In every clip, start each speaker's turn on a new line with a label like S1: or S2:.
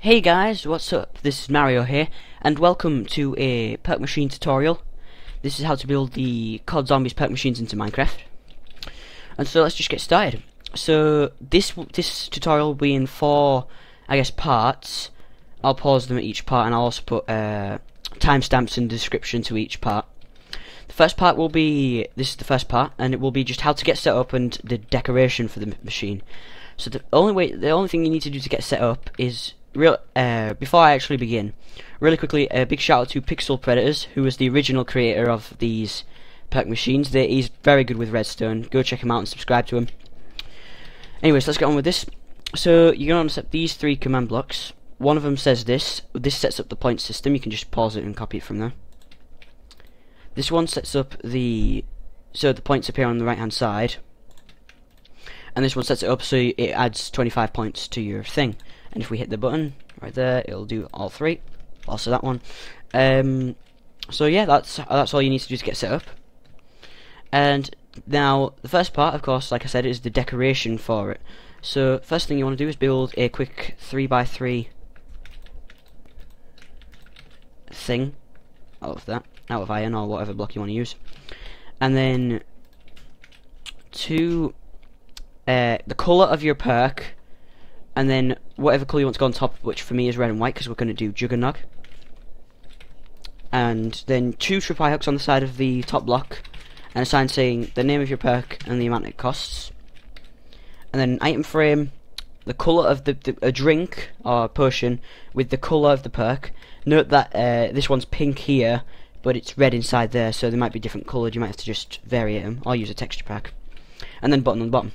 S1: Hey guys, what's up? This is Mario here, and welcome to a perk machine tutorial. This is how to build the COD Zombies perk machines into Minecraft. And so let's just get started. So this tutorial will be in four, parts. I'll pause them at each part, and I'll also put timestamps in the description to each part. The first part will be, this is the first part, and it will be just how to get set up and the decoration for the machine. So the only thing you need to do to get set up is before I actually begin, really quickly, a big shout out to Pixel Predators, who was the original creator of these perk machines. He's very good with Redstone. Go check him out and subscribe to him. Anyways, let's get on with this. So you're going to set these three command blocks. One of them says this. This sets up the point system. You can just pause it and copy it from there. This one sets up the points appear on the right hand side. And this one sets it up so it adds 25 points to your thing. And if we hit the button right there, it'll do all three. Also that one. So yeah, that's all you need to do to get set up. And now the first part, of course, like I said, is the decoration for it. So first thing you want to do is build a quick 3x3 thing out of iron or whatever block you want to use. And then the colour of your perk, and then whatever colour you want to go on top, which for me is red and white because we're going to do Juggernog. And then two tripwire hooks on the side of the top block, and a sign saying the name of your perk and the amount it costs. And then an item frame, the colour of a drink or potion with the colour of the perk. Note that this one's pink here, but it's red inside there, so they might be different coloured. You might have to just vary them or use a texture pack. And then button on the bottom.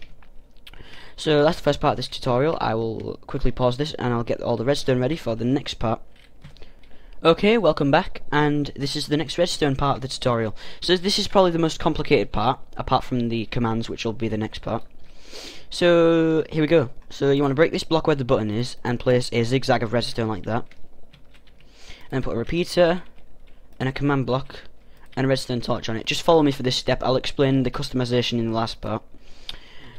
S1: So that's the first part of this tutorial. I will quickly pause this and I'll get all the redstone ready for the next part. Okay, welcome back, and this is the next redstone part of the tutorial. So this is probably the most complicated part, apart from the commands, which will be the next part. So here we go. So you want to break this block where the button is and place a zigzag of redstone like that. And put a repeater and a command block and a redstone torch on it. Just follow me for this step. I'll explain the customization in the last part.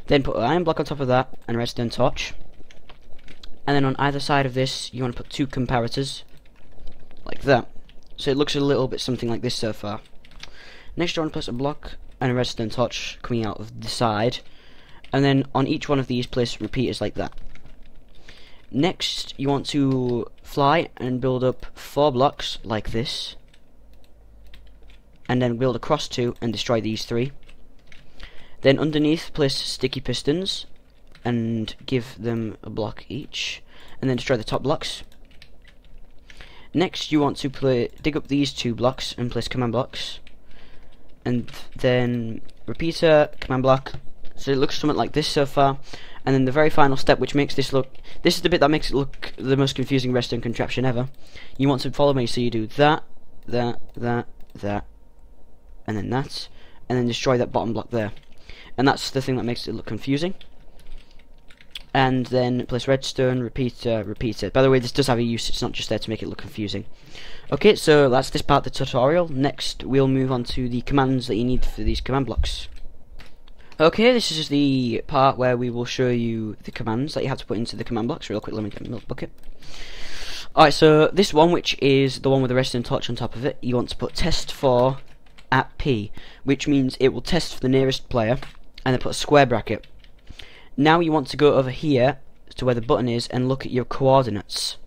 S1: Then put an iron block on top of that and a redstone torch. And then on either side of this you want to put two comparators like that. So it looks a little bit something like this so far. Next you want to place a block and a redstone torch coming out of the side. And then on each one of these place repeaters like that. Next you want to fly and build up 4 blocks like this. And then build across 2 and destroy these 3. Then underneath place sticky pistons and give them a block each, and then destroy the top blocks. Next you want to dig up these 2 blocks and place command blocks, and then repeater, command block. So it looks something like this so far. And then the very final step, which makes this look, this is the bit that makes it look the most confusing redstone contraption ever. You want to follow me, so you do that, and then that, and then destroy that bottom block there. And that's the thing that makes it look confusing. And then place redstone, repeater. By the way, this does have a use, it's not just there to make it look confusing. Okay, so that's this part of the tutorial. Next, we'll move on to the commands that you need for these command blocks. Okay, this is the part where we will show you the commands that you have to put into the command blocks. Real quick, let me get a milk bucket. Alright, so this one, which is the one with the redstone torch on top of it, you want to put test4 at P, which means it will test for the nearest player, and then put a square bracket. Now you want to go over here to where the button is and look at your coordinates.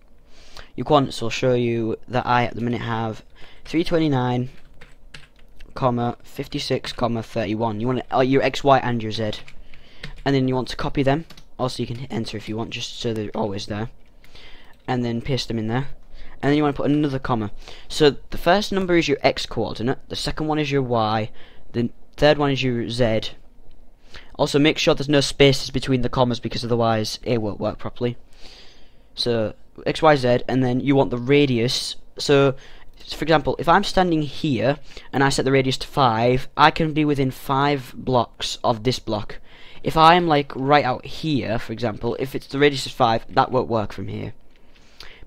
S1: Your coordinates will show you that I at the minute have 329, 56, 31. You want your X, Y and your Z. And then you want to copy them. Also you can hit enter if you want, just so they're always there. And then paste them in there. And then you want to put another comma. So the first number is your X coordinate, the second one is your Y, the third one is your Z. Also make sure there's no spaces between the commas, because otherwise it won't work properly. So X, Y, Z, and then you want the radius. So for example, if I'm standing here and I set the radius to 5, I can be within 5 blocks of this block. If I'm like right out here, for example, if it's the radius is 5, that won't work from here.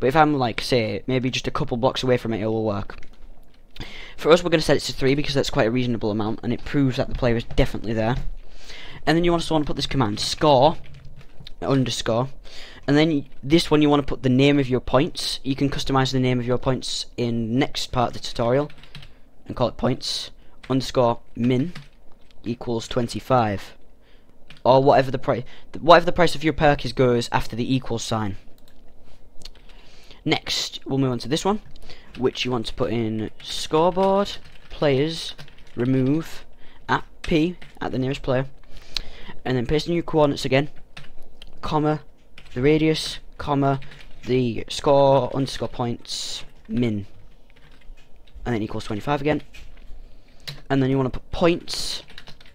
S1: But if I'm like, say, maybe just a couple blocks away from it, it will work. For us, we're going to set it to 3 because that's quite a reasonable amount, and it proves that the player is definitely there. And then you also want to put this command, score underscore, and then this one you want to put the name of your points. You can customize the name of your points in next part of the tutorial and call it points underscore min equals 25, or whatever the price of your perk is goes after the equal sign. Next we'll move on to this one, which you want to put in scoreboard players remove at p at the nearest player, and then paste in your coordinates again, comma the radius, comma the score underscore points min, and then equals 25 again, and then you want to put points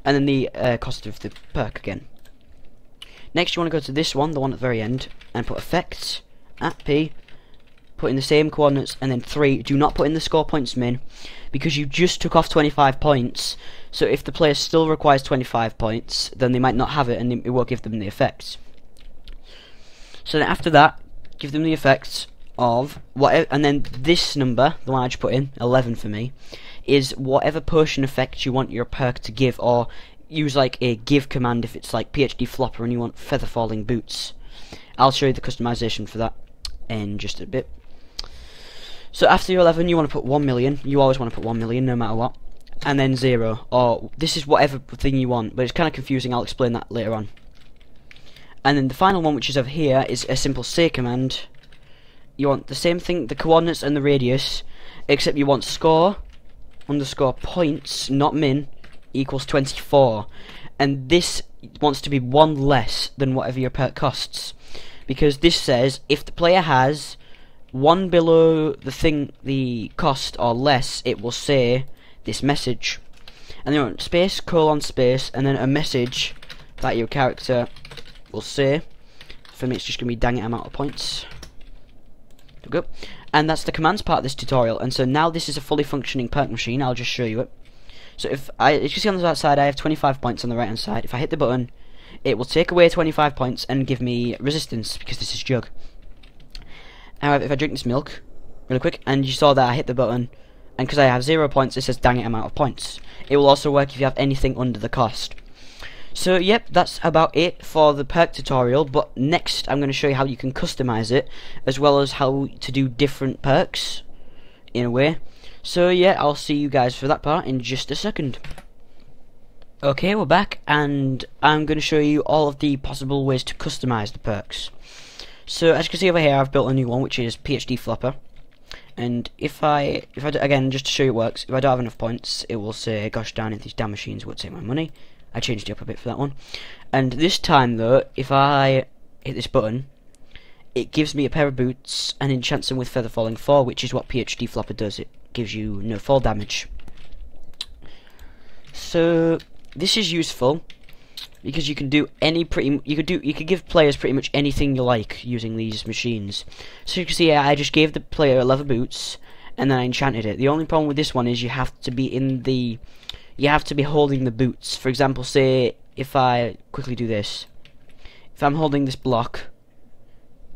S1: and then the cost of the perk again. Next you want to go to this one, the one at the very end, and put effects at p, put in the same coordinates, and then 3. Do not put in the score points min, because you just took off 25 points, so if the player still requires 25 points, then they might not have it and it won't give them the effects. So then after that, give them the effects of whatever, and then this number, the one I just put in, 11 for me, is whatever potion effect you want your perk to give, or use like a give command if it's like PhD flopper and you want feather falling boots. I'll show you the customization for that in just a bit. So after your 11 you want to put 1 million, you always want to put 1 million no matter what, and then 0, or this is whatever thing you want, but it's kind of confusing, I'll explain that later on. And then the final one, which is over here, is a simple say command. You want the same thing, the coordinates and the radius, except you want score underscore points, not min, equals 24, and this wants to be 1 less than whatever your perk costs, because this says if the player has 1 below the cost or less, it will say this message, and then you want space colon space and then a message that your character will say. For me it's just gonna be dang it, I'm out of points. There we go. And that's the commands part of this tutorial, and so now this is a fully functioning perk machine. I'll just show you it. So if you can see on the right side I have 25 points on the right hand side. If I hit the button, it will take away 25 points and give me resistance, because this is jug. However, if I drink this milk really quick, and you saw that I hit the button, and because I have 0 points, it says dang it, I'm out of points. It will also work if you have anything under the cost. So yep, that's about it for the perk tutorial, but next I'm going to show you how you can customize it, as well as how to do different perks in a way. So yeah, I'll see you guys for that part in just a second. Okay, we're back, and I'm going to show you all of the possible ways to customize the perks. So as you can see over here, I've built a new one, which is PhD flopper. And if I again, just to show you it works, if I don't have enough points, it will say, gosh darn it, these damn machines won't take my money. I changed it up a bit for that one. And this time though, if I hit this button, it gives me a pair of boots and enchants them with feather falling 4, which is what PhD flopper does. It gives you no fall damage. So this is useful because you can do you could give players pretty much anything you like using these machines. So you can see I just gave the player leather boots and then I enchanted it. The only problem with this one is you have to be holding the boots. For example, say if I quickly do this, if I'm holding this block,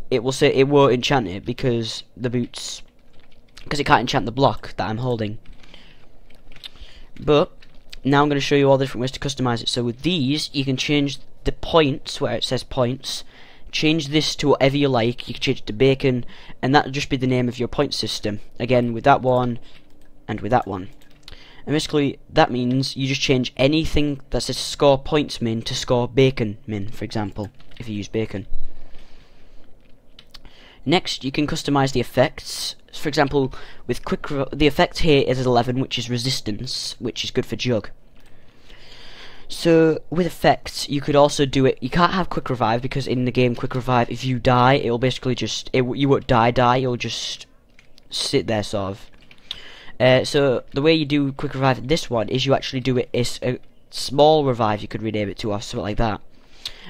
S1: it will say it won't enchant it because it can't enchant the block that I'm holding. But now I'm going to show you all the different ways to customize it. So with these, you can change the points where it says points. Change this to whatever you like. You can change it to bacon, and that'll just be the name of your point system. Again, with that one and with that one. And basically, that means you just change anything that says score points min to score bacon min, for example, if you use bacon. Next, you can customize the effects. For example, with the effect here is 11, which is resistance, which is good for jug. So with effects, you could also do it. You can't have quick revive because in the game, quick revive, if you die, it'll basically just you won't die. You'll just sit there, sort of. So the way you do quick revive in this one is you actually do it as a small revive. You could rename it to or something like that.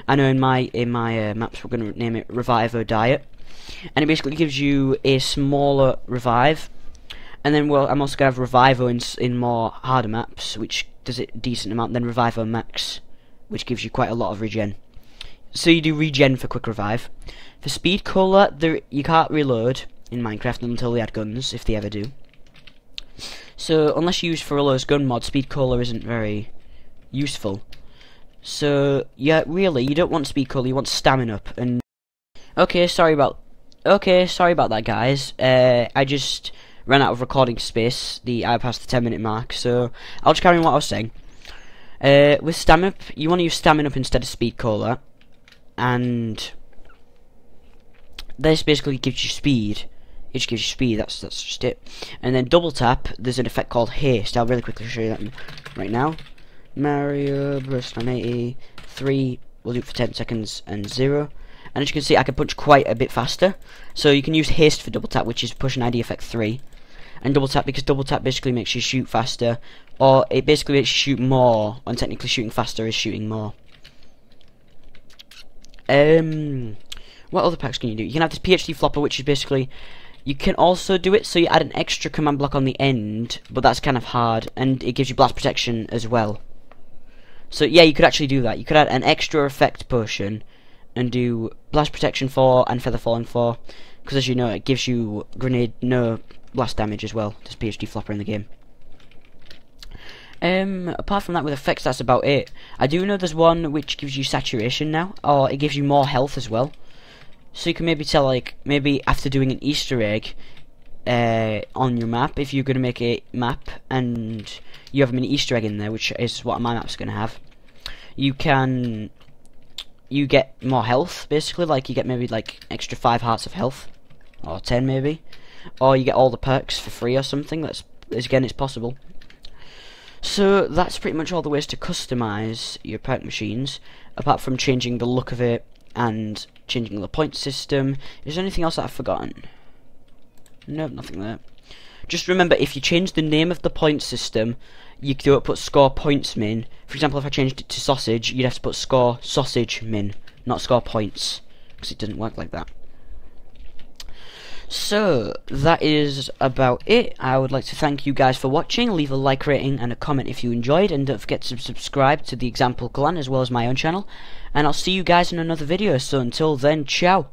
S1: I know in my maps we're going to name it Revive or Diet. And it basically gives you a smaller revive, and then I'm also going to have Revivo in more harder maps, which does it a decent amount, then Revivo Max, which gives you quite a lot of regen. So you do regen for quick revive. For speed cola, you can't reload in Minecraft until they add guns, if they ever do. So unless you use Ferrillo's gun mod, speed cola isn't very useful. So yeah, really, you don't want speed cola, you want stamina up. And okay, sorry about that, guys. I just ran out of recording space. I passed the 10-minute mark, so I'll just carry on what I was saying. With stamina up, you want to use stamina up instead of speed cola, and this basically gives you speed. It just gives you speed. That's just it. And then double tap. There's an effect called haste. I'll really quickly show you that right now. Mario Bros. 983. We'll do it for 10 seconds and 0. And as you can see, I can punch quite a bit faster. So you can use haste for double tap, which is push and ID effect 3. And double tap, because double tap basically makes you shoot faster, or it basically makes you shoot more. And technically, shooting faster is shooting more. What other packs can you do? You can have this PhD flopper, which is basically, you can also do it so you add an extra command block on the end, but that's kind of hard, and it gives you blast protection as well. So yeah, you could actually do that. You could add an extra effect potion and do blast protection 4 and feather falling 4, because as you know, it gives you grenade no blast damage as well. This PhD flopper in the game. Apart from that, with effects, that's about it. I do know there's one which gives you saturation now, or it gives you more health as well. So you can maybe tell, like, maybe after doing an Easter egg on your map, if you're going to make a map and you have an Easter egg in there, which is what my map's going to have, you get more health, basically. Like, you get maybe like extra 5 hearts of health, or 10 maybe, or you get all the perks for free or something. Again, it's possible. So that's pretty much all the ways to customize your perk machines, apart from changing the look of it and changing the point system. Is there anything else that I've forgotten? Nope, nothing there. Just remember, if you change the name of the point system, you could put score points min. For example, if I changed it to sausage, you'd have to put score sausage min, not score points, because it doesn't work like that. So that is about it. I would like to thank you guys for watching. Leave a like, rating and a comment if you enjoyed, and don't forget to subscribe to the Example Clan as well as my own channel, and I'll see you guys in another video. So until then, ciao.